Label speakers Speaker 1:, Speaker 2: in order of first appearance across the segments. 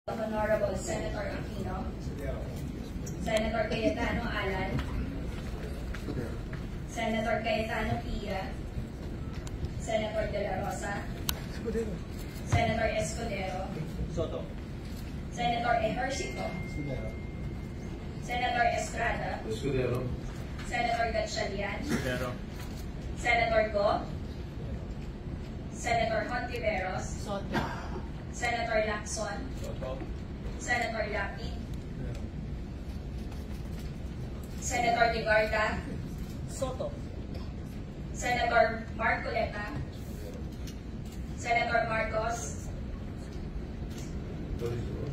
Speaker 1: Honorable Senator Aquino, Senator Cayetano Alan, Senator Cayetano Pia, Senator De La Rosa, Senator Escudero,
Speaker 2: Soto,
Speaker 1: Senator Ejercito, Senator Estrada,
Speaker 2: Escudero,
Speaker 1: Senator Gatchalian,
Speaker 2: Escudero,
Speaker 1: Senator Go, Senator Hontiveros,
Speaker 3: Soto.
Speaker 1: Senator Lacson,
Speaker 2: Soto,
Speaker 1: Senator Lapid, Senator Ligarda,
Speaker 3: Soto.
Speaker 1: Senator Marcoleta, Senator Marcos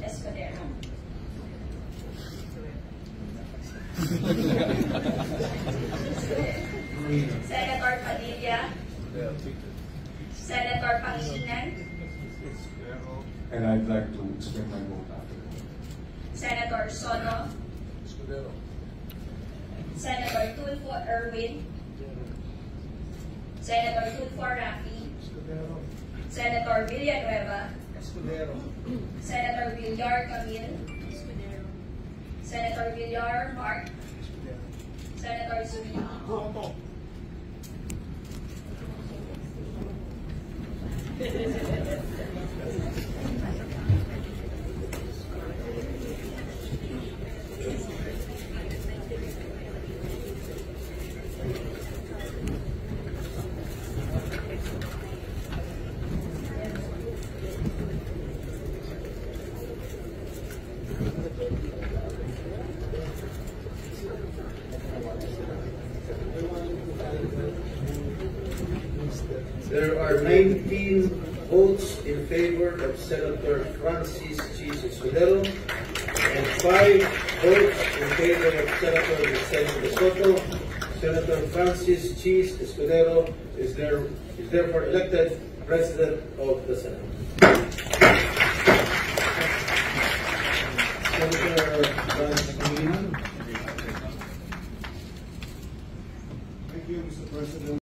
Speaker 1: Escudero. Senator Padilla, Senator Pangilinan,
Speaker 4: And I'd like to explain my vote after.
Speaker 1: Senator Soto,
Speaker 2: Escudero,
Speaker 1: Senator Tulfo Erwin, Senator Tulfo Rafi, Senator Villanueva,
Speaker 2: Escudero,
Speaker 1: Senator Villar Camille, Senator Villar Mark, Senator Zubiri.
Speaker 2: Soto,
Speaker 5: There are 19 votes in favor of Senator Francis Cheese Escudero and 5 votes in favor of Senator Vicente Soto. Senator Francis Cheese Escudero is therefore elected President of the Senate.
Speaker 4: Senator Pangilinan. Thank you, Mr. President.